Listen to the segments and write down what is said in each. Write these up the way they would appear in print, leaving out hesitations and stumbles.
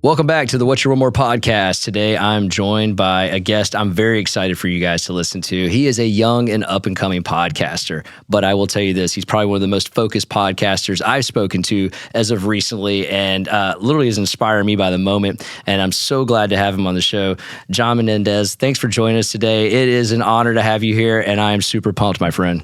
Welcome back to the What You Want More podcast. Today, I'm joined by a guest I'm very excited for you guys to listen to. He is a young and up-and-coming podcaster, but I will tell you this, he's probably one of the most focused podcasters I've spoken to as of recently, and literally is inspiring me by the moment, and I'm so glad to have him on the show. John Mendez, thanks for joining us today. It is an honor to have you here, and I am super pumped, my friend.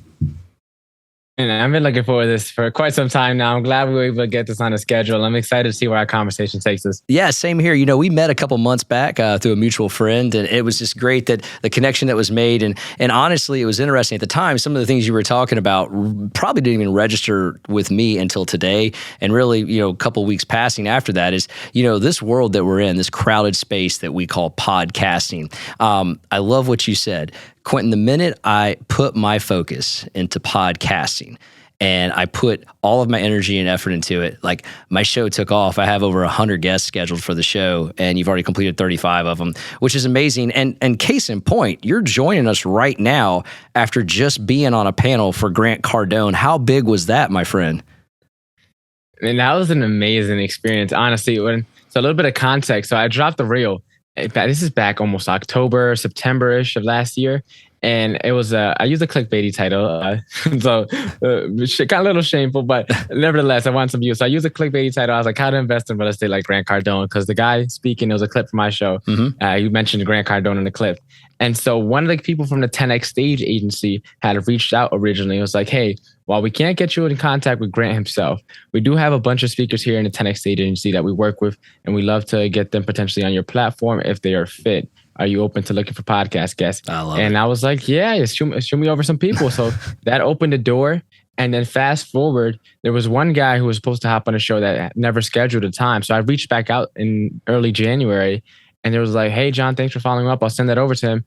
And I've been looking forward to this for quite some time now. I'm glad we were able to get this on the schedule. I'm excited to see where our conversation takes us. Yeah, same here. You know, we met a couple months back through a mutual friend, and it was just great that the connection that was made. And honestly, it was interesting at the time. Some of the things you were talking about probably didn't even register with me until today. And really, you know, a couple weeks passing after that is, you know, this world that we're in, this crowded space that we call podcasting. I love what you said. Quentin, the minute I put my focus into podcasting and I put all of my energy and effort into it, like my show took off. I have over 100 guests scheduled for the show, and you've already completed 35 of them, which is amazing. And case in point, you're joining us right now after just being on a panel for Grant Cardone. How big was that, my friend? And that was an amazing experience, honestly. So a little bit of context. So I dropped the reel. This is back almost October, September-ish of last year. And it was, I used a clickbaity title. So kind of a little shameful, but nevertheless, I want some views. So I used a clickbaity title. I was like, how to invest in real estate like Grant Cardone. Because the guy speaking, it was a clip from my show. You mentioned Grant Cardone in the clip. And so one of the people from the 10X Stage Agency had reached out originally. It was like, hey, while we can't get you in contact with Grant himself, we do have a bunch of speakers here in the 10X Stage Agency that we work with, and we love to get them potentially on your platform if they are fit. Are you open to looking for podcast guests? I was like, yeah, shoot me over some people. So that opened the door. And then fast forward, there was one guy who was supposed to hop on a show that never scheduled a time. So I reached back out in early January, and there was like, hey, John, thanks for following up. I'll send that over to him.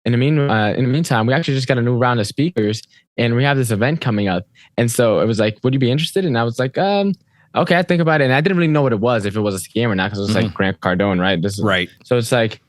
In the meantime, we actually just got a new round of speakers, and we have this event coming up. And so it was like, would you be interested? And I was like, okay, I think about it. And I didn't really know what it was, if it was a scam or not, because it was like Grant Cardone, right? Right. So it's like,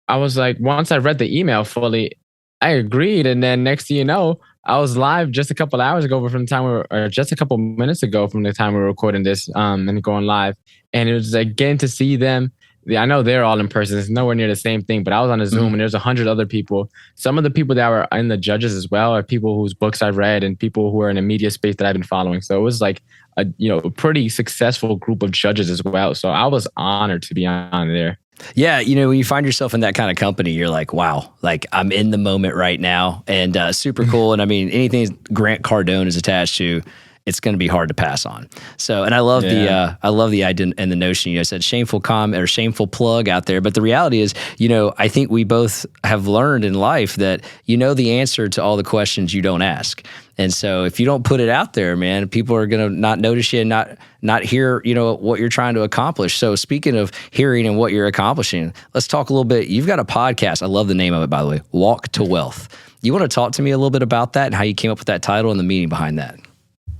I was like, once I read the email fully, I agreed. And then next thing you know, I was live just a couple hours ago from the time or just a couple minutes ago from the time we were recording this and going live. And it was like getting to see them. I know they're all in person. It's nowhere near the same thing, but I was on a Zoom and there's 100 other people. Some of the people that were in the judges as well are people whose books I've read and people who are in the media space that I've been following. So it was like a pretty successful group of judges as well. So I was honored to be on there. Yeah, you know, when you find yourself in that kind of company, you're like, wow, like I'm in the moment right now, and super cool. And I mean, anything Grant Cardone is attached to, it's going to be hard to pass on. So, and I love the idea and the notion. You know, I said shameful comment or shameful plug out there, but the reality is, you know, I think we both have learned in life that you know the answer to all the questions you don't ask. And so if you don't put it out there, man, people are going to not notice you and not hear, you know, what you're trying to accomplish. So speaking of hearing and what you're accomplishing, let's talk a little bit. You've got a podcast. I love the name of it, by the way, Walk to Wealth. You want to talk to me a little bit about that and how you came up with that title and the meaning behind that?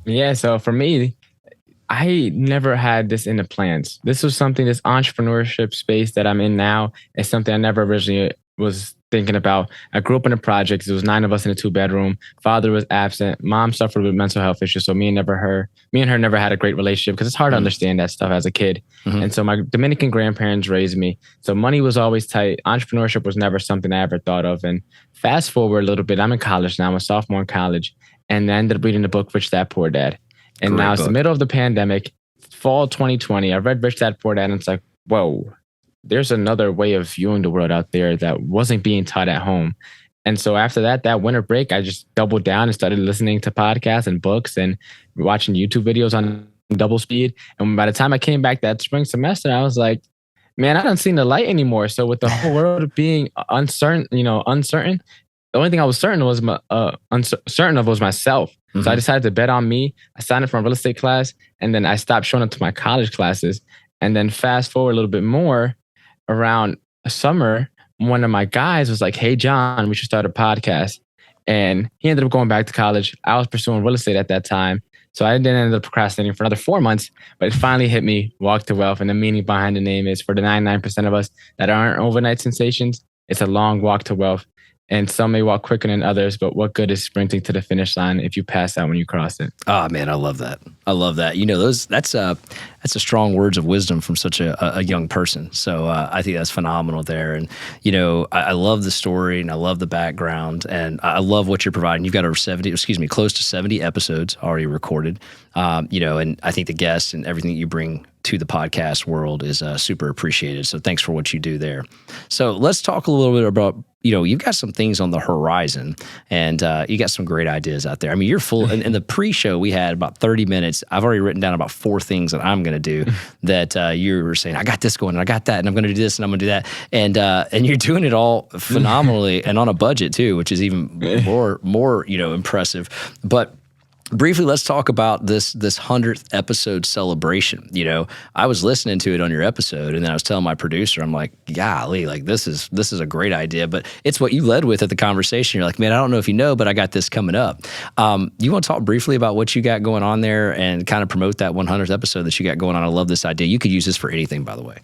Yeah. So for me, I never had this in the plans. This entrepreneurship space that I'm in now is something I never originally was thinking about. I grew up in a project. There was 9 of us in a 2-bedroom. Father was absent. Mom suffered with mental health issues. So me and her never had a great relationship because it's hard to understand that stuff as a kid. And so my Dominican grandparents raised me. So money was always tight. Entrepreneurship was never something I ever thought of. And fast forward a little bit, I'm in college now. I'm a sophomore in college. And I ended up reading the book, Rich Dad, Poor Dad. And now it's the middle of the pandemic, fall 2020. I read Rich Dad, Poor Dad, and it's like, whoa, there's another way of viewing the world out there that wasn't being taught at home. And so after that winter break, I just doubled down and started listening to podcasts and books and watching YouTube videos on double speed. And by the time I came back that spring semester, I was like, man, I don't see the light anymore. So with the whole world being uncertain, the only thing I was certain was was myself. So I decided to bet on me. I signed up for a real estate class, and then I stopped showing up to my college classes. And then fast forward a little bit more, around summer, one of my guys was like, hey, John, we should start a podcast. And he ended up going back to college. I was pursuing real estate at that time. So I then ended up procrastinating for another 4 months, but it finally hit me, Walk to Wealth. And the meaning behind the name is for the 99% of us that aren't overnight sensations, it's a long walk to wealth. And some may walk quicker than others, but what good is sprinting to the finish line if you pass out when you cross it? Oh man, I love that. I love that. You know, that's a strong words of wisdom from such a young person. So I think that's phenomenal there. And you know, I love the story and I love the background and I love what you're providing. You've got close to 70 episodes already recorded. You know, and I think the guests and everything that you bring to the podcast world is super appreciated. So thanks for what you do there. So let's talk a little bit about, you know, you've got some things on the horizon and you got some great ideas out there. I mean, you're full. In the pre-show, we had about 30 minutes. I've already written down about 4 things that I'm going to do that you were saying, I got this going and I got that and I'm going to do this and I'm going to do that. And you're doing it all phenomenally and on a budget too, which is even more, you know, impressive. But briefly, let's talk about this 100th episode celebration. You know, I was listening to it on your episode, and then I was telling my producer, I'm like, golly, like this is a great idea. But it's what you led with at the conversation. You're like, man, I don't know if you know, but I got this coming up. You want to talk briefly about what you got going on there and kind of promote that 100th episode that you got going on? I love this idea. You could use this for anything, by the way.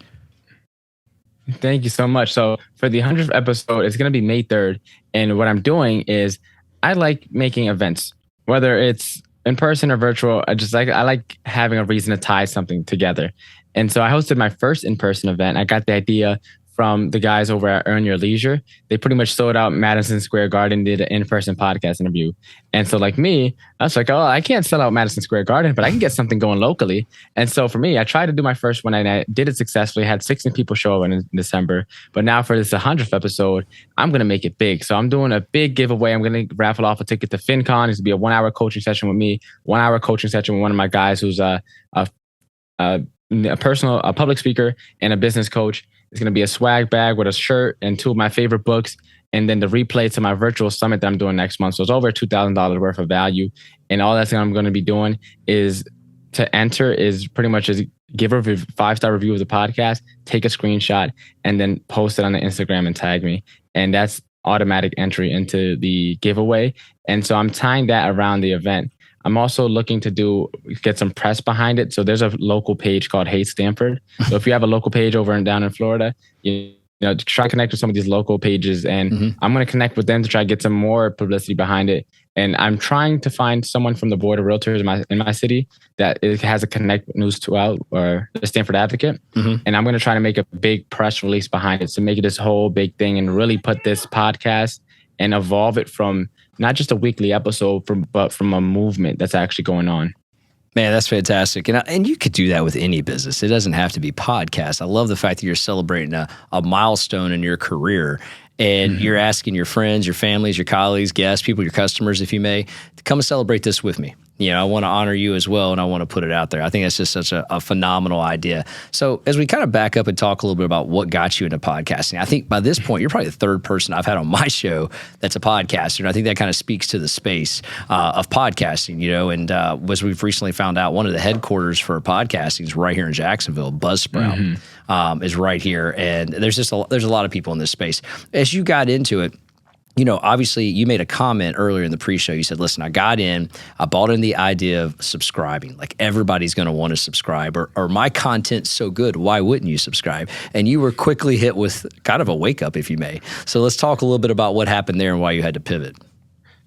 Thank you so much. So for the 100th episode, it's going to be May 3rd. And what I'm doing is I like making events. Whether it's in person or virtual, I like having a reason to tie something together. And so I hosted my first in-person event. I got the idea from the guys over at Earn Your Leisure. They pretty much sold out Madison Square Garden, did an in-person podcast interview. And so like me, I was like, oh, I can't sell out Madison Square Garden, but I can get something going locally. And so for me, I tried to do my first one and I did it successfully. I had 16 people show up in December. But now for this 100th episode, I'm going to make it big. So I'm doing a big giveaway. I'm going to raffle off a ticket to FinCon. It's going to be a 1-hour coaching session with me, 1-hour coaching session with one of my guys who's a public speaker and a business coach. It's going to be a swag bag with a shirt and 2 of my favorite books. And then the replay to my virtual summit that I'm doing next month. So it's over $2,000 worth of value. And all that's I'm going to be doing is to enter is pretty much is give a 5-star review of the podcast, take a screenshot, and then post it on the Instagram and tag me. And that's automatic entry into the giveaway. And so I'm tying that around the event. I'm also looking to get some press behind it. So there's a local page called Hey Stanford. So if you have a local page over and down in Florida, you know, try to connect with some of these local pages. And I'm going to connect with them to try to get some more publicity behind it. And I'm trying to find someone from the board of realtors in my city that has a connect news to or the Stanford Advocate. And I'm going to try to make a big press release behind it to make it this whole big thing and really put this podcast and evolve it from not just a weekly episode, but from a movement that's actually going on. Man, that's fantastic. And you could do that with any business. It doesn't have to be podcast. I love the fact that you're celebrating a milestone in your career and you're asking your friends, your families, your colleagues, guests, people, your customers, if you may, to come and celebrate this with me. You know, I want to honor you as well, and I want to put it out there. I think that's just such a phenomenal idea. So as we kind of back up and talk a little bit about what got you into podcasting, I think by this point, you're probably the 3rd person I've had on my show that's a podcaster. And I think that kind of speaks to the space of podcasting, you know, and as we've recently found out, one of the headquarters for podcasting is right here in Jacksonville. Buzzsprout is right here. And there's a lot of people in this space. As you got into it, you know, obviously you made a comment earlier in the pre-show. You said, listen, I bought in the idea of subscribing. Like everybody's going to want to subscribe or my content's so good. Why wouldn't you subscribe? And you were quickly hit with kind of a wake up, if you may. So let's talk a little bit about what happened there and why you had to pivot.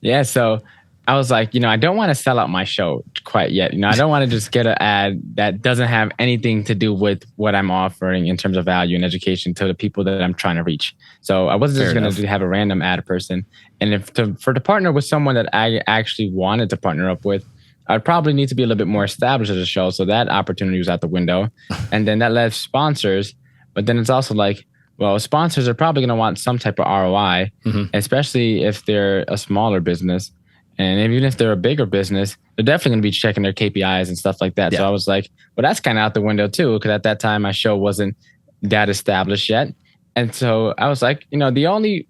Yeah. So I was like, you know, I don't want to sell out my show quite yet. You know, I don't want to just get an ad that doesn't have anything to do with what I'm offering in terms of value and education to the people that I'm trying to reach. So I wasn't just going to have a random ad person. And for to partner with someone that I actually wanted to partner up with, I'd probably need to be a little bit more established as a show. So that opportunity was out the window. And then that left sponsors. But then it's also like, well, sponsors are probably going to want some type of ROI, especially if they're a smaller business. And even if they're a bigger business, they're definitely going to be checking their KPIs and stuff like that. Yeah. So I was like, well, that's kind of out the window too, because at that time my show wasn't that established yet. And so I was like, you know, the only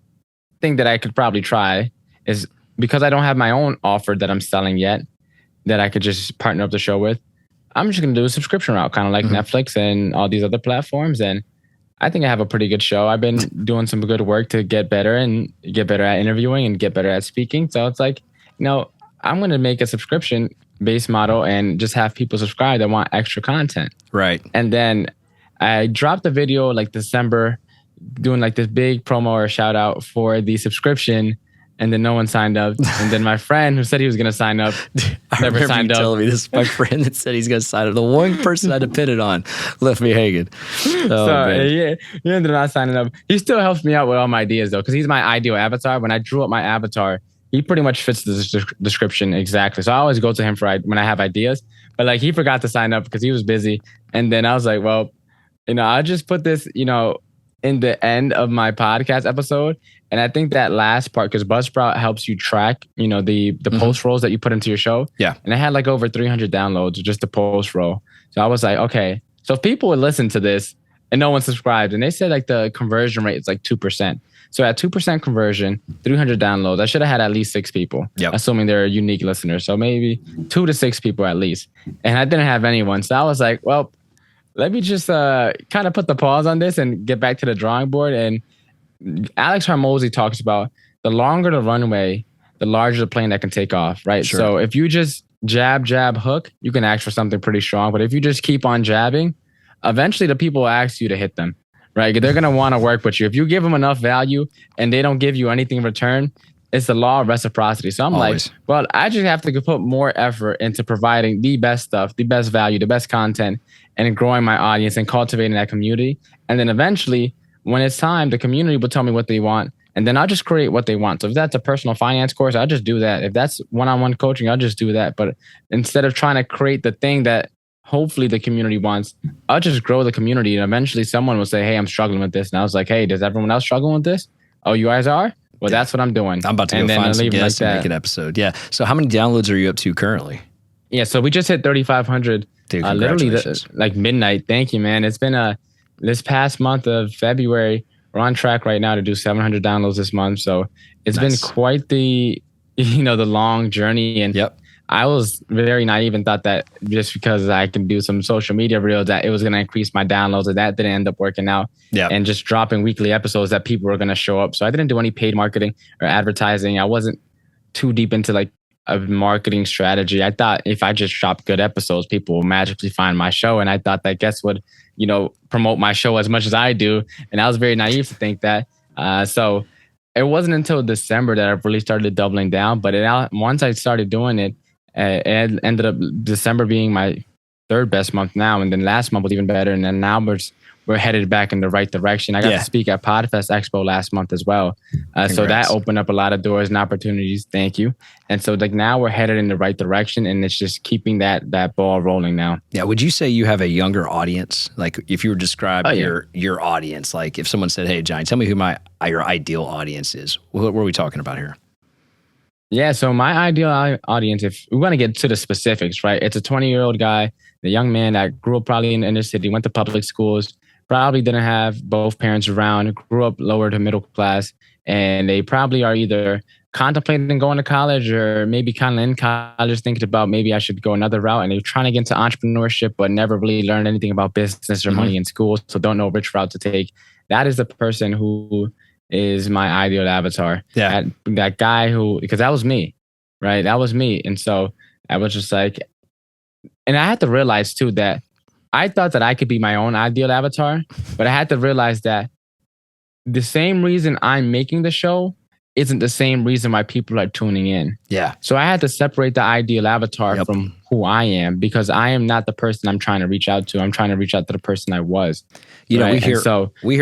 thing that I could probably try is because I don't have my own offer that I'm selling yet, that I could just partner up the show with. I'm just going to do a subscription route, kind of like Netflix and all these other platforms. And I think I have a pretty good show. I've been doing some good work to get better and get better at interviewing and get better at speaking. So it's like, you know, I'm going to make a subscription-based model and just have people subscribe that want extra content. Right. And then I dropped the video like December, doing like this big promo or shout out for the subscription, and then no one signed up. And then my friend who said he was going to sign up never signed up. Telling me this is my friend that said he's going to sign up. The one person I depended on left me hanging. Yeah, he ended up not signing up. He still helps me out with all my ideas though, because he's my ideal avatar. When I drew up my avatar, he pretty much fits the description exactly. So I always go to him for when I have ideas. But like he forgot to sign up because he was busy. And then I was like, well, I'll just put this, in the end of my podcast episode. And I think that last part, because Buzzsprout helps you track, the post rolls that you put into your show. Yeah. And I had like over 300 downloads, just the post roll. So I was like, okay, so if people would listen to this and no one subscribed, and they said like the conversion rate is like 2%. So at 2% conversion, 300 downloads, I should have had at least 6 people, assuming they're unique listeners. So maybe 2 to 6 people at least. And I didn't have anyone. So I was like, well, let me just kind of put the pause on this and get back to the drawing board. And Alex Hormozy talks about the longer the runway, the larger the plane that can take off, right? Sure. So if you just jab, hook, you can ask for something pretty strong. But if you just keep on jabbing, eventually the people will ask you to hit them, right? They're going to want to work with you. If you give them enough value and they don't give you anything in return, it's the law of reciprocity. So I'm like, well, I just have to put more effort into providing the best stuff, the best value, the best content, and growing my audience and cultivating that community. And then eventually, when it's time, the community will tell me what they want. And then I'll just create what they want. So if that's a personal finance course, I'll just do that. If that's one-on-one coaching, I'll just do that. But instead of trying to create the thing that hopefully the community wants, I'll just grow the community. And eventually someone will say, hey, I'm struggling with this. And I was like, hey, does everyone else struggle with this? Oh, you guys are? Well, that's what I'm doing. I'm about to go find some guests and make an episode. Yeah. So how many downloads are you up to currently? Yeah. So we just hit 3,500. Dude, literally like midnight. Thank you, man. It's been this past month of February, we're on track right now to do 700 downloads this month. So it's been quite the, the long journey. And I was very naive and thought that just because I can do some social media reels that it was going to increase my downloads, and that didn't end up working out. And just dropping weekly episodes that people were going to show up. So I didn't do any paid marketing or advertising. I wasn't too deep into like a marketing strategy. I thought if I just drop good episodes, people will magically find my show. And I thought that guests would, promote my show as much as I do. And I was very naive to think that. So it wasn't until December that I really started doubling down. But once I started doing it, it ended up December being my 3rd best month now. And then last month was even better. And then now we're headed back in the right direction. I got to speak at Podfest Expo last month as well. So that opened up a lot of doors and opportunities. Thank you. And so like now we're headed in the right direction, and it's just keeping that ball rolling now. Yeah. Would you say you have a younger audience? Like if you were describing your audience, like if someone said, hey, Johnny, tell me who your ideal audience is. What are we talking about here? Yeah. So my ideal audience, if we want to get to the specifics, right? It's a 20-year-old guy, the young man that grew up probably in the inner city, went to public schools, probably didn't have both parents around, grew up lower to middle class, and they probably are either contemplating going to college or maybe kind of in college thinking about maybe I should go another route, and they're trying to get into entrepreneurship but never really learned anything about business or money in school, so don't know which route to take. That is the person who is my ideal avatar. Yeah. That guy who, because that was me, right? That was me. And so I was just like, and I had to realize too that I thought that I could be my own ideal avatar, but I had to realize that the same reason I'm making the show isn't the same reason why people are tuning in. Yeah. So I had to separate the ideal avatar from who I am, because I am not the person I'm trying to reach out to. I'm trying to reach out to the person I was. You know, we hear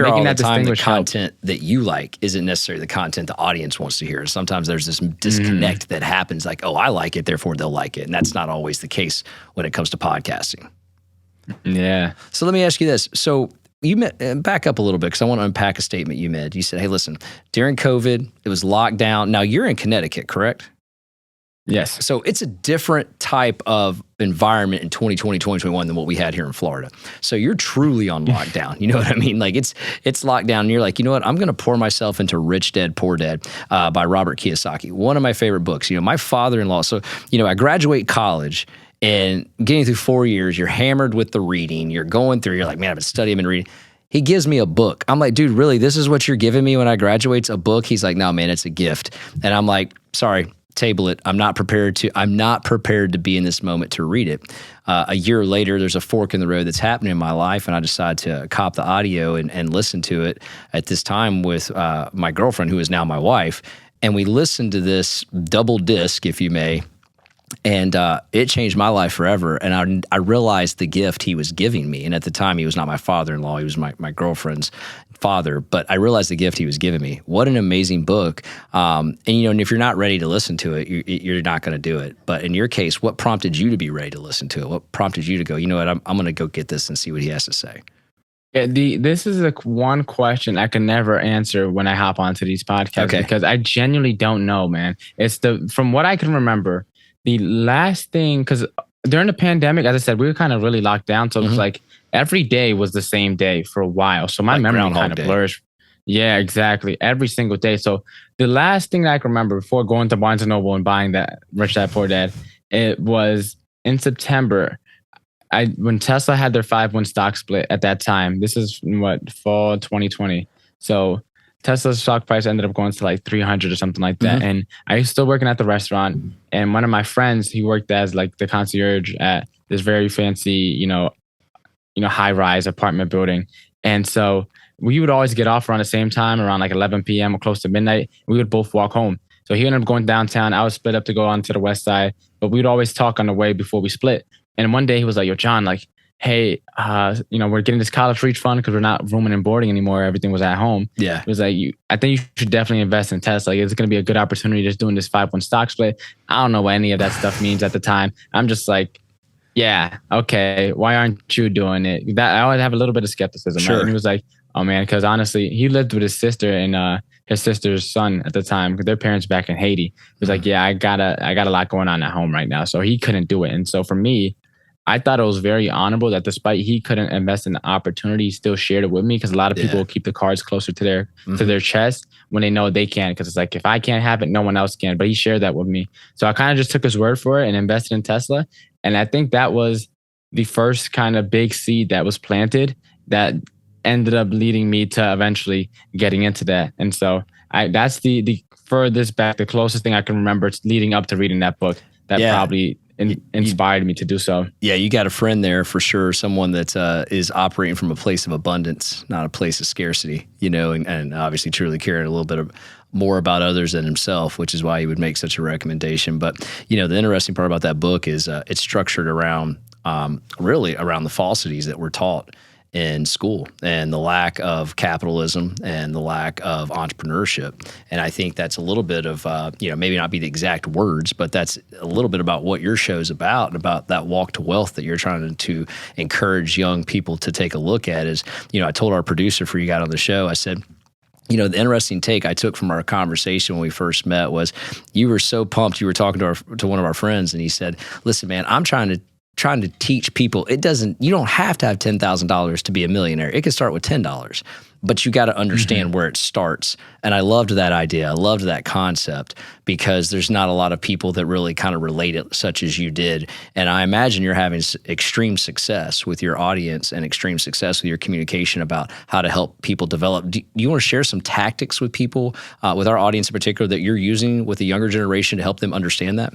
all the time the content that you like isn't necessarily the content the audience wants to hear. Sometimes there's this disconnect that happens, like, oh, I like it, therefore they'll like it. And that's not always the case when it comes to podcasting. Yeah. So let me ask you this. So you back up a little bit because I want to unpack a statement you made. You said, hey, listen, during COVID, it was locked down. Now you're in Connecticut, correct? Yes. So it's a different type of environment in 2020, 2021 than what we had here in Florida. So you're truly on lockdown. You know what I mean? Like it's locked down and you're like, you know what? I'm going to pour myself into Rich Dad, Poor Dad by Robert Kiyosaki. One of my favorite books. You know, my father-in-law. So, you know, I graduate college and getting through 4 years, you're hammered with the reading. You're going through, you're like, man, I've been studying, I've been reading. He gives me a book. I'm like, dude, really? This is what you're giving me when I graduate? A book? He's like, no, man, it's a gift. And I'm like, sorry. table it. I'm not prepared to be in this moment to read it. A year later, there's a fork in the road that's happening in my life, and I decide to cop the audio and listen to it at this time with my girlfriend, who is now my wife. And we listened to this double disc, if you may, and it changed my life forever. And I realized the gift he was giving me. And at the time, he was not my father-in-law. He was my girlfriend's father. But I realized the gift he was giving me. What an amazing book. And if you're not ready to listen to it, you're not going to do it. But in your case, what prompted you to be ready to listen to it? What prompted you to go, you know what, I'm going to go get this and see what he has to say? Yeah, this is the one question I can never answer when I hop onto these podcasts, because I genuinely don't know, man. From what I can remember, the last thing, because during the pandemic, as I said, we were kind of really locked down. So it was like every day was the same day for a while. So my memory kind of blurs. Yeah, exactly. Every single day. So the last thing that I can remember before going to Barnes & Noble and buying that Rich Dad Poor Dad, it was in September. When Tesla had their 5-1 stock split at that time. This is fall 2020. So Tesla's stock price ended up going to like 300 or something like that. And I was still working at the restaurant, and one of my friends, he worked as like the concierge at this very fancy, high-rise apartment building. And so we would always get off around the same time, around like 11 p.m. or close to midnight. We would both walk home. So he ended up going downtown. I was split up to go on to the west side, but we'd always talk on the way before we split. And one day he was like, yo, John, like, hey, we're getting this college reach fund because we're not rooming and boarding anymore. Everything was at home. Yeah. It was like, I think you should definitely invest in Tesla. Like, it's going to be a good opportunity just doing this 5-1 stock split. I don't know what any of that stuff means at the time. I'm just like, yeah, okay. Why aren't you doing it? That I always have a little bit of skepticism. Sure. Right? And he was like, oh man, because honestly, he lived with his sister and his sister's son at the time, because their parents back in Haiti. He was like, yeah, I got a lot going on at home right now. So he couldn't do it. And so for me, I thought it was very honorable that despite he couldn't invest in the opportunity, he still shared it with me, because a lot of people keep the cards closer to their chest when they know they can, because it's like, if I can't have it, no one else can. But he shared that with me. So I kind of just took his word for it and invested in Tesla. And I think that was the first kind of big seed that was planted that ended up leading me to eventually getting into that. And so that's the furthest back, the closest thing I can remember leading up to reading that book that probably inspired me to do so. Yeah, you got a friend there for sure, someone that is operating from a place of abundance, not a place of scarcity, and obviously truly caring a little bit more about others than himself, which is why he would make such a recommendation. But, the interesting part about that book is it's structured around really around the falsities that we're taught in school and the lack of capitalism and the lack of entrepreneurship. And I think that's a little bit of, maybe not be the exact words, but that's a little bit about what your show's about, and about that walk to wealth that you're trying to encourage young people to take a look at. Is, I told our producer before you got on the show, I said, the interesting take I took from our conversation when we first met was you were so pumped. You were talking to one of our friends, and he said, listen, man, I'm trying to teach people, you don't have to have $10,000 to be a millionaire. It can start with $10, but you got to understand where it starts. And I loved that idea. I loved that concept, because there's not a lot of people that really kind of relate it such as you did. And I imagine you're having extreme success with your audience and extreme success with your communication about how to help people develop. Do you want to share some tactics with people, with our audience in particular, that you're using with the younger generation to help them understand that?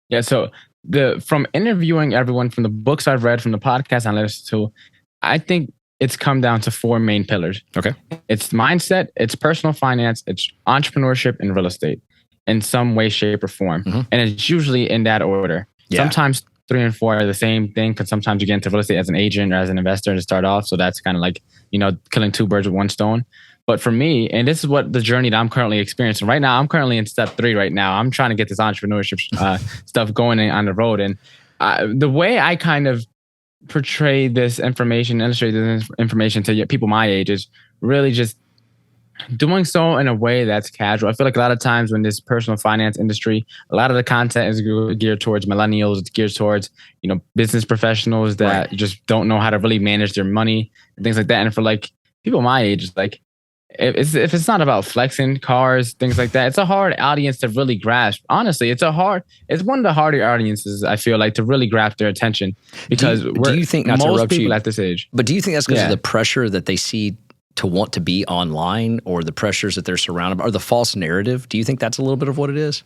Yeah, so from interviewing everyone, from the books I've read, from the podcasts I listen to, I think it's come down to 4 main pillars. Okay. It's mindset, it's personal finance, it's entrepreneurship, and real estate in some way, shape, or form. And it's usually in that order. Yeah. Sometimes 3 and 4 are the same thing, because sometimes you get into real estate as an agent or as an investor to start off. So that's kind of like, killing 2 birds with 1 stone. But for me, and this is what the journey that I'm currently experiencing right now, I'm currently in step 3 right now. I'm trying to get this entrepreneurship stuff going on the road. And the way I kind of portray this information, illustrate this information to people my age is really just doing so in a way that's casual. I feel like a lot of times when this personal finance industry, a lot of the content is geared towards millennials. It's geared towards, business professionals that just don't know how to really manage their money and things like that. And for like people my age, it's like, if it's not about flexing cars, things like that, it's a hard audience to really grasp. Honestly, it's one of the harder audiences, I feel like, to really grasp their attention, because do you think, not to most interrupt people you, at this age. But do you think that's because of the pressure that they see to want to be online, or the pressures that they're surrounded by, or the false narrative? Do you think that's a little bit of what it is?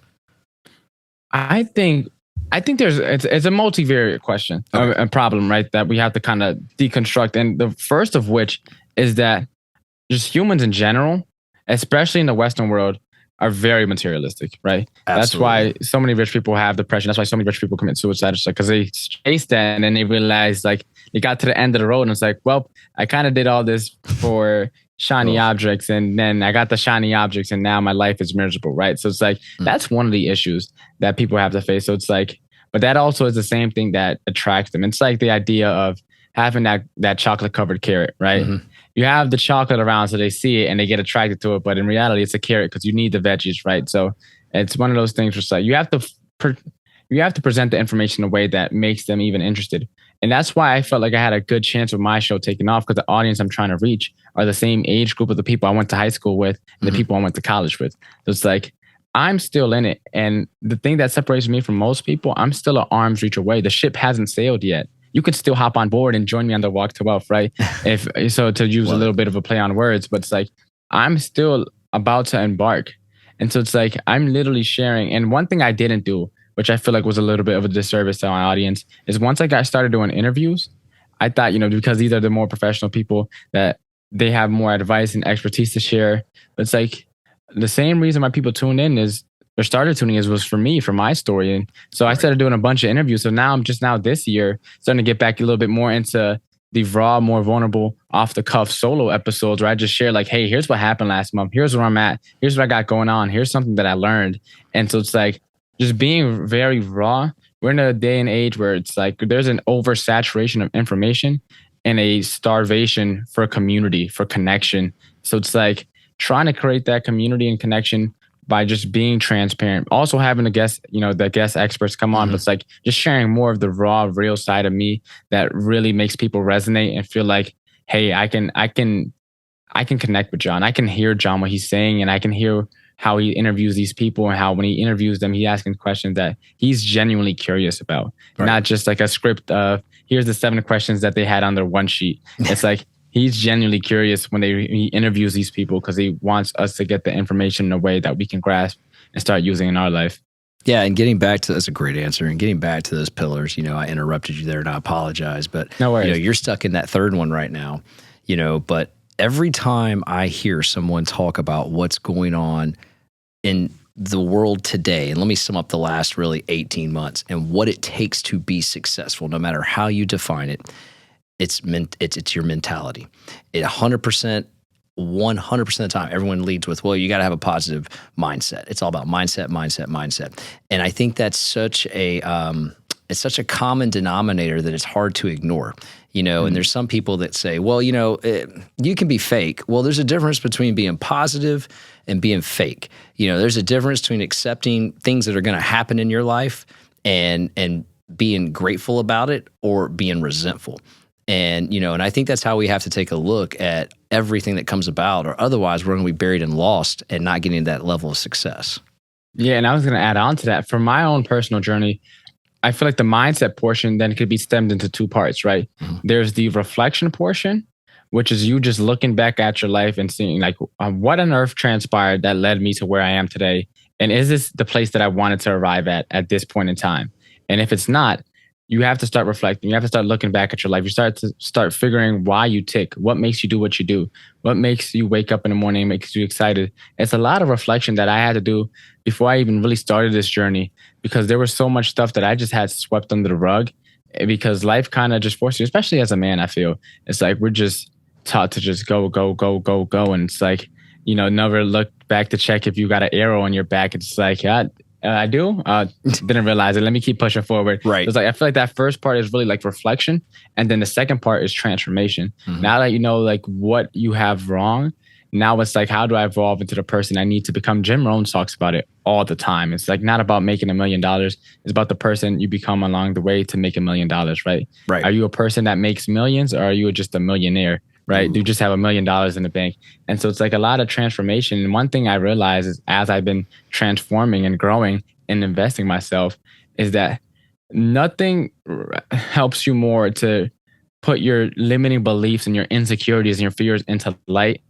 I think it's a multivariate question, Okay. a problem, right? That we have to kind of deconstruct. And the first of which is that just humans in general, especially in the Western world, are very materialistic, right? That's Absolutely. why so many rich people have depression. That's why so many rich people commit suicide. It's like because they chase that and then they realize like they got to the end of the road and it's like, well, I kind of did all this for shiny Oh. objects and then I got the shiny objects and now my life is miserable, right? So it's like Mm. that's one of the issues that people have to face. So it's like, but that also is the same thing that attracts them. It's like the idea of having that chocolate covered carrot, right? Hmm. You have the chocolate around so they see it and they get attracted to it, but in reality it's a carrot because you need the veggies, right? So it's one of those things where it's like you have to present the information in a way that makes them even interested. And that's why I felt like I had a good chance with my show taking off because the audience I'm trying to reach are the same age group of the people I went to high school with and the Hmm. people I went to college with. So it's like I'm still in it. And the thing that separates me from most people, I'm still an arm's reach away. The ship hasn't sailed yet. You could still hop on board and join me on the walk to wealth, right? If so, to use a Love it. little bit of a play on words, but it's like I'm still about to embark. And so it's like I'm literally sharing. And one thing I didn't do, which I feel like was a little bit of a disservice to my audience, is once I got started doing interviews, I thought, because these are the more professional people that they have more advice and expertise to share. But it's like the same reason why people tune in is or started tuning is was for me, for my story. And so I Right. started doing a bunch of interviews. So now I'm just now this year starting to get back a little bit more into the raw, more vulnerable, off the cuff solo episodes where I just share like, hey, here's what happened last month. Here's where I'm at. Here's what I got going on. Here's something that I learned. And so it's like just being very raw. We're in a day and age where it's like there's an oversaturation of information and a starvation for community, for connection. So it's like trying to create that community and connection by just being transparent. Also having the guest experts come on, but Hmm. it's like just sharing more of the raw, real side of me that really makes people resonate and feel like, hey, I can connect with John. I can hear John what he's saying, and I can hear how he interviews these people and how when he interviews them, he asking questions that he's genuinely curious about, Right. not just like a script of here's the 7 questions that they had on their one sheet. It's like he's genuinely curious when he interviews these people because he wants us to get the information in a way that we can grasp and start using in our life. Yeah, and getting back to that's a great answer. And getting back to those pillars, I interrupted you there, and I apologize, but No worries. you're stuck in that third one right now. But every time I hear someone talk about what's going on in the world today, and let me sum up the last really 18 months and what it takes to be successful, no matter how you define it, it's your mentality. It 100%. 100% of the time, everyone leads with, well, you got to have a positive mindset. It's all about mindset. And I think that's it's such a common denominator that it's hard to ignore, and there's some people that say, well, you can be fake. Well, there's a difference between being positive and being fake. There's a difference between accepting things that are going to happen in your life and being grateful about it or being resentful. And I think that's how we have to take a look at everything that comes about, or otherwise we're going to be buried and lost and not getting that level of success. Yeah, and I was going to add on to that. For my own personal journey, I feel like the mindset portion then could be stemmed into 2 parts, right? Mhm. There's the reflection portion, which is you just looking back at your life and seeing like what on earth transpired that led me to where I am today. And is this the place that I wanted to arrive at this point in time? And if it's not, you have to start reflecting. You have to start looking back at your life. You start figuring why you tick, what makes you do what you do, what makes you wake up in the morning, makes you excited. It's a lot of reflection that I had to do before I even really started this journey, because there was so much stuff that I just had swept under the rug because life kind of just forced you, especially as a man. I feel it's like we're just taught to just go, go, go, go, go. And it's like, never look back to check if you got an arrow on your back. It's like, yeah, I do. Didn't realize it. Let me keep pushing forward. Right. It's like I feel like that first part is really like reflection, and then the second part is transformation. Mhm. Now that you know like what you have wrong, now it's like how do I evolve into the person I need to become? Jim Rohn talks about it all the time. It's like not about making $1 million. It's about the person you become along the way to make $1 million. Right. Right. Are you a person that makes millions, or are you just a millionaire? Right. Ooh. Do you just have $1 million in the bank? And so it's like a lot of transformation. And one thing I realized is as I've been transforming and growing and investing myself is that nothing helps you more to put your limiting beliefs and your insecurities and your fears into light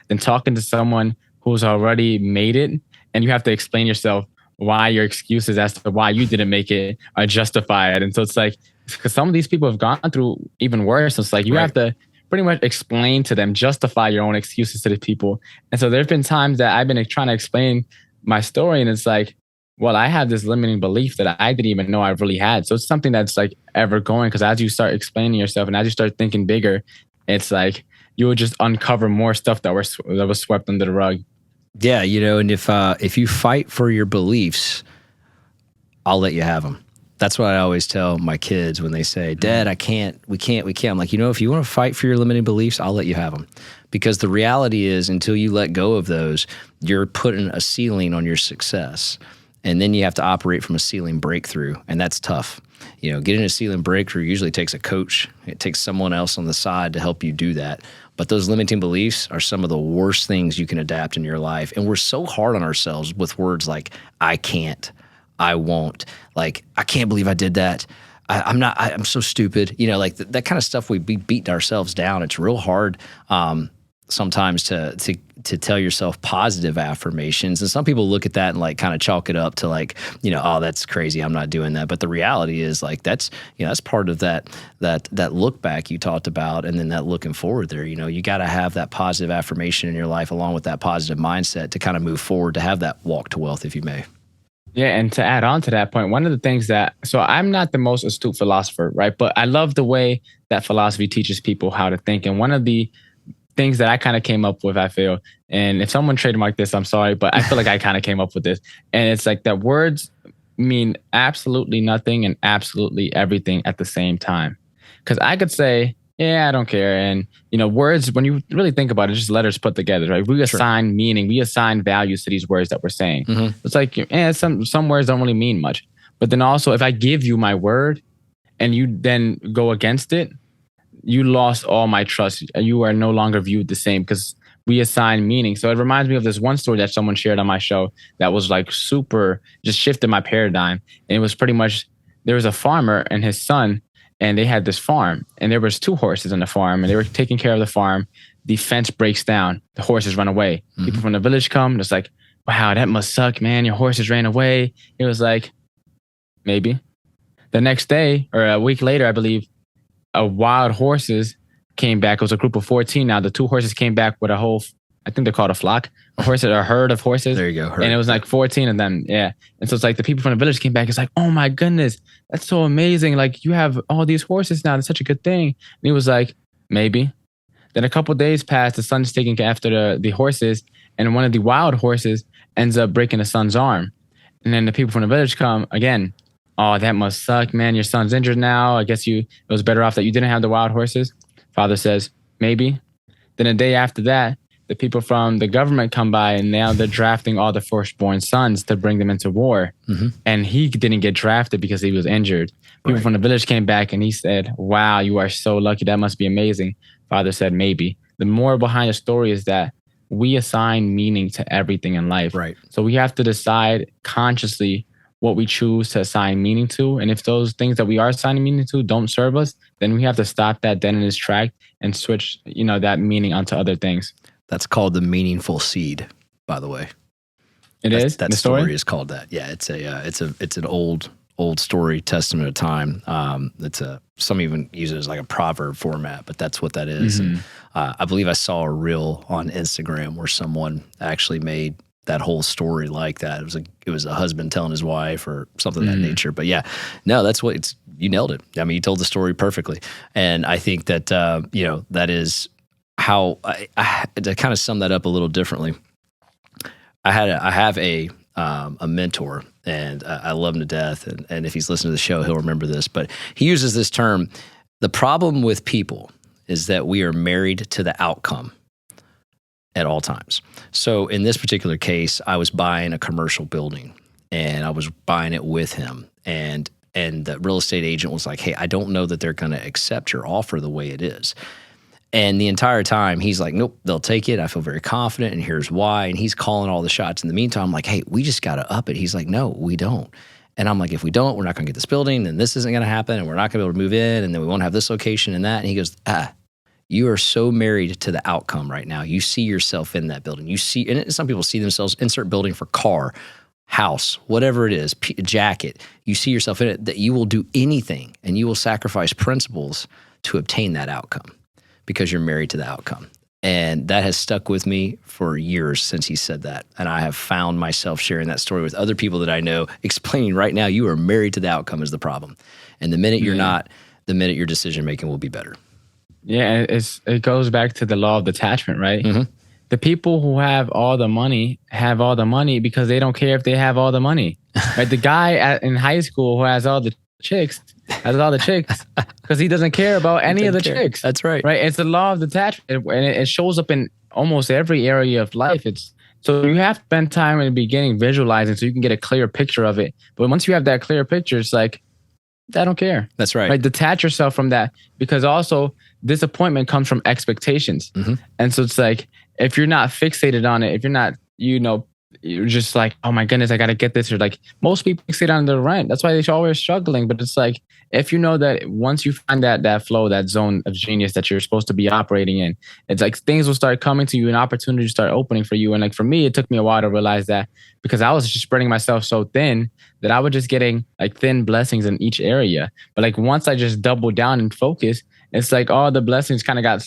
than talking to someone who's already made it. And you have to explain yourself why your excuses as to why you didn't make it are justified. And so it's like, because some of these people have gone through even worse. It's like you have to pretty much explain to them, justify your own excuses to the people. And so there's been times that I've been trying to explain my story, and it's like, well, I have this limiting belief that I didn't even know I really had. So it's something that's like ever going, because as you start explaining yourself and as you start thinking bigger, it's like you will just uncover more stuff that was swept under the rug. Yeah, and if you fight for your beliefs, I'll let you have them. That's what I always tell my kids when they say, Dad, we can't. I'm like, if you want to fight for your limiting beliefs, I'll let you have them. Because the reality is, until you let go of those, you're putting a ceiling on your success. And then you have to operate from a ceiling breakthrough. And that's tough. Getting a ceiling breakthrough usually takes a coach. It takes someone else on the side to help you do that. But those limiting beliefs are some of the worst things you can adapt in your life. And we're so hard on ourselves with words like, I can't, I won't, like, I can't believe I did that. I'm so stupid. Like that kind of stuff, we beat ourselves down. It's real hard sometimes to tell yourself positive affirmations. And some people look at that and like kind of chalk it up to like, oh, that's crazy, I'm not doing that. But the reality is like, that's part of that look back you talked about. And then that looking forward there, you got to have that positive affirmation in your life along with that positive mindset to kind of move forward, to have that walk to wealth, if you may. Yeah, and to add on to that point, one of the things so I'm not the most astute philosopher, right? But I love the way that philosophy teaches people how to think. And one of the things that I kind of came up with, I feel, and if someone trademarked this, I'm sorry, but I feel like I kind of came up with this. And it's like that words mean absolutely nothing and absolutely everything at the same time. Because I could say, yeah, I don't care. And, words, when you really think about it, just letters put together, right? We assign meaning, we assign values to these words that we're saying. Mm-hmm. It's like, some words don't really mean much. But then also, if I give you my word and you then go against it, you lost all my trust. You are no longer viewed the same because we assign meaning. So it reminds me of this one story that someone shared on my show that was like super, just shifted my paradigm. And it was pretty much, there was a farmer and his son, and they had this farm, and there was 2 horses in the farm, and they were taking care of the farm. The fence breaks down. The horses run away. Mm-hmm. People from the village come. And it's like, wow, that must suck, man. Your horses ran away. It was like, maybe. The next day, or a week later, I believe, wild horses came back. It was a group of 14 now. The 2 horses came back with a whole, I think they're called a flock, a herd of horses. There you go. Herd. And it was like 14 of them. Yeah. And so it's like the people from the village came back. It's like, oh my goodness, that's so amazing. Like you have all these horses now. That's such a good thing. And he was like, maybe. Then a couple of days passed. The son's taking after the horses, and one of the wild horses ends up breaking the son's arm. And then the people from the village come again. Oh, that must suck, man. Your son's injured now. I guess it was better off that you didn't have the wild horses. Father says, maybe. Then a day after that, the people from the government come by, and now they're drafting all the firstborn sons to bring them into war. Mm-hmm. And he didn't get drafted because he was injured. People from the village came back, and he said, wow, you are so lucky. That must be amazing. Father said, maybe. The moral behind the story is that we assign meaning to everything in life. Right. So we have to decide consciously what we choose to assign meaning to. And if those things that we are assigning meaning to don't serve us, then we have to stop that dead in its track and switch, that meaning onto other things. That's called the meaningful seed, by the way. That story is called that. Yeah, it's an old story, testament of time. Some even use it as like a proverb format, but that's what that is. Mm-hmm. And I believe I saw a reel on Instagram where someone actually made that whole story like that. It was a husband telling his wife or something of that nature. But yeah, no, that's what you nailed it. I mean, you told the story perfectly. And I think that, that is how to kind of sum that up a little differently. I have a mentor, and I love him to death. And if he's listening to the show, he'll remember this, but he uses this term. The problem with people is that we are married to the outcome at all times. So in this particular case, I was buying a commercial building, and I was buying it with him. And the real estate agent was like, hey, I don't know that they're going to accept your offer the way it is. And the entire time he's like, nope, they'll take it. I feel very confident, and here's why. And he's calling all the shots. In the meantime, I'm like, hey, we just got to up it. He's like, no, we don't. And I'm like, if we don't, we're not going to get this building, and this isn't going to happen, and we're not going to be able to move in, and then we won't have this location and that. And he goes, you are so married to the outcome right now. You see yourself in that building. You see, and some people see themselves, insert building for car. house, whatever it is, jacket, you see yourself in it, that you will do anything and you will sacrifice principles to obtain that outcome because you're married to the outcome. And that has stuck with me for years since he said that. And I have found myself sharing that story with other people that I know, explaining right now, you are married to the outcome is the problem. And the minute you're not, the minute your decision-making will be better. Yeah, it goes back to the law of detachment, right? Mm-hmm. The people who have all the money have all the money because they don't care if they have all the money. Right? The guy in high school who has all the chicks because he doesn't care about any of the chicks. That's right. Right? It's the law of detachment, and it shows up in almost every area of life. So you have to spend time in the beginning visualizing so you can get a clear picture of it. But once you have that clear picture, it's like, I don't care. That's right. Right? Detach yourself from that, because also disappointment comes from expectations. Mm-hmm. And so it's like, if you're not fixated on it, if you're not, you're just like, oh my goodness, I got to get this. Or like most people fixate on the rent. That's why they're always struggling. But it's like, if you know that once you find that flow, that zone of genius that you're supposed to be operating in, it's like things will start coming to you and opportunities start opening for you. And like for me, it took me a while to realize that, because I was just spreading myself so thin that I was just getting like thin blessings in each area. But like once I just doubled down and focused, it's like all the blessings kind of got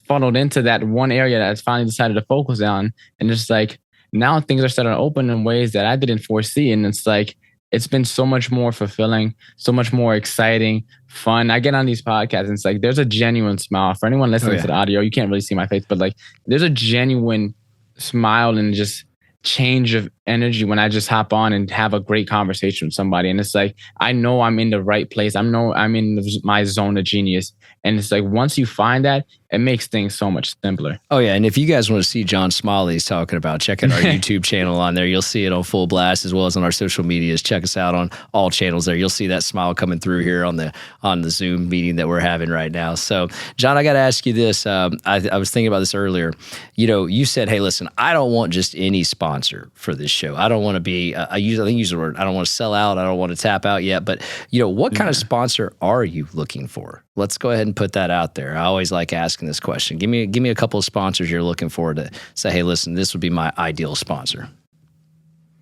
funneled into that one area that I finally decided to focus on. And it's like, now things are starting to open in ways that I didn't foresee. And it's like, it's been so much more fulfilling, so much more exciting, fun. I get on these podcasts and it's like, there's a genuine smile. For anyone listening to the audio, you can't really see my face, but like there's a genuine smile and just change of energy when I just hop on and have a great conversation with somebody. And it's like, I know I'm in the right place. I'm in my zone of genius. And it's like, once you find that, it makes things so much simpler. Oh, yeah. And if you guys want to see John Smiley he's talking about, check out our YouTube channel on there. You'll see it on full blast, as well as on our social medias. Check us out on all channels there. You'll see that smile coming through here on the Zoom meeting that we're having right now. So, John, I got to ask you this. I was thinking about this earlier. You said, hey, listen, I don't want just any sponsor for this show. I don't want to be, I think you used the word, I don't want to sell out. I don't want to tap out yet. But, what kind of sponsor are you looking for? Let's go ahead and put that out there. I always like asking this question. Give me a couple of sponsors you're looking for to say, hey, listen, this would be my ideal sponsor.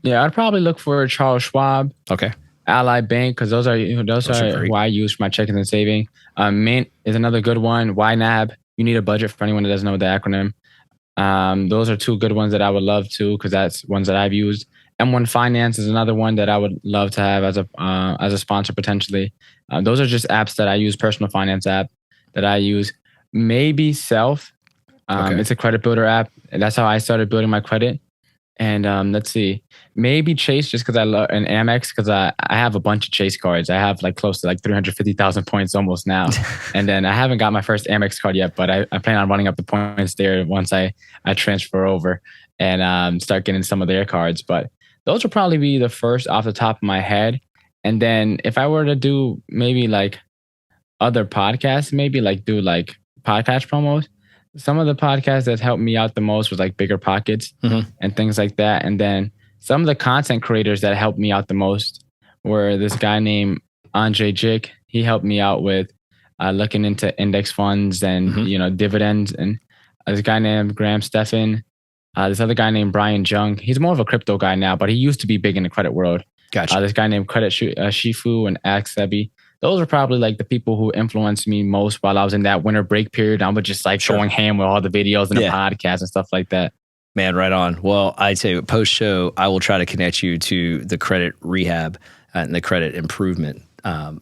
Yeah, I'd probably look for Charles Schwab. Okay. Ally Bank, because those are who I use for my checking and saving. Mint is another good one. YNAB. You need a budget for anyone that doesn't know the acronym. Those are two good ones that I would love to, because that's ones that I've used. M1 Finance is another one that I would love to have as a sponsor potentially. Those are just apps that I use, personal finance app that I use. Maybe Self. It's a credit builder app. And that's how I started building my credit. And let's see, maybe Chase, just because I love, and Amex, because I have a bunch of Chase cards. I have like close to like 350,000 points almost now. And then I haven't got my first Amex card yet, but I plan on running up the points there once I transfer over and start getting some of their cards. But those will probably be the first off the top of my head. And then if I were to do maybe like other podcasts, maybe like do like podcast promos, some of the podcasts that helped me out the most was like Bigger Pockets and things like that. And then some of the content creators that helped me out the most were this guy named Andre Jick. He helped me out with looking into index funds and, dividends. And this guy named Graham Stephan. This other guy named Brian Jung. He's more of a crypto guy now, but he used to be big in the credit world. Gotcha. This guy named Credit Shifu and Ax Sebi. Those are probably like the people who influenced me most while I was in that winter break period. I was just like going ham with all the videos and the podcasts and stuff like that. Man, right on. Well, I tell you, post show, I will try to connect you to the credit rehab and the credit improvement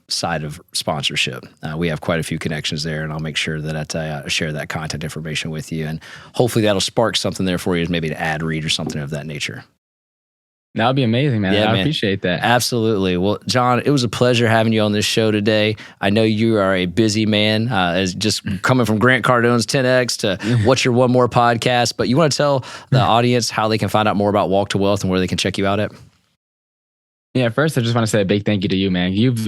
side of sponsorship. We have quite a few connections there, and I'll make sure that I share that contact information with you. And hopefully that'll spark something there for you, maybe an ad read or something of that nature. That would be amazing, man. Yeah, I appreciate that. Absolutely. Well, John, it was a pleasure having you on this show today. I know you are a busy man, as just coming from Grant Cardone's 10X to What's Your One More podcast. But you want to tell the audience how they can find out more about Walk to Wealth and where they can check you out at? Yeah, first, I just want to say a big thank you to you, man. You've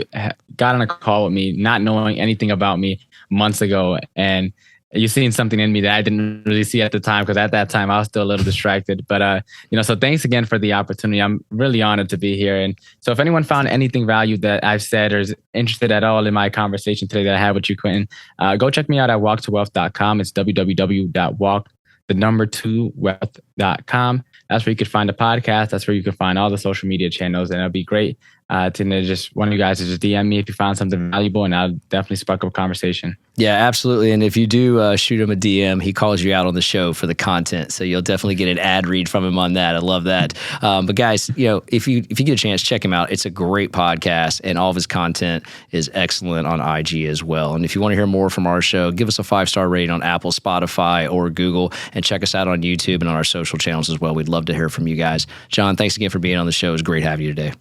got on a call with me, not knowing anything about me months ago. And you've seen something in me that I didn't really see at the time, because at that time I was still a little distracted. But, so thanks again for the opportunity. I'm really honored to be here. And so if anyone found anything valued that I've said or is interested at all in my conversation today that I had with you, Quentin, go check me out at walktowealth.com. It's www.walk2wealth.com. that's where you could find the podcast. That's where you can find all the social media channels. And it'll be great to just one of you guys to just DM me if you found something valuable, and I'll definitely spark up a conversation. Yeah, absolutely. And if you do shoot him a DM, he calls you out on the show for the content. So you'll definitely get an ad read from him on that. I love that. But guys, if you get a chance, check him out. It's a great podcast, and all of his content is excellent on IG as well. And if you want to hear more from our show, give us a 5-star rating on Apple, Spotify, or Google, and check us out on YouTube and on our social channels as well. We'd love to hear from you guys. John, thanks again for being on the show. It was great having you today.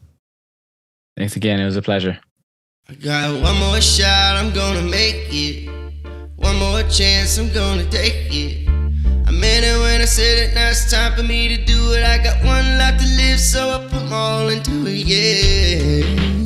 Thanks again. It was a pleasure. I got one more shot, I'm gonna make it. One more chance, I'm gonna take it. I meant it when I said it, now it's time for me to do it. I got one life to live, so I put my all into it, yeah.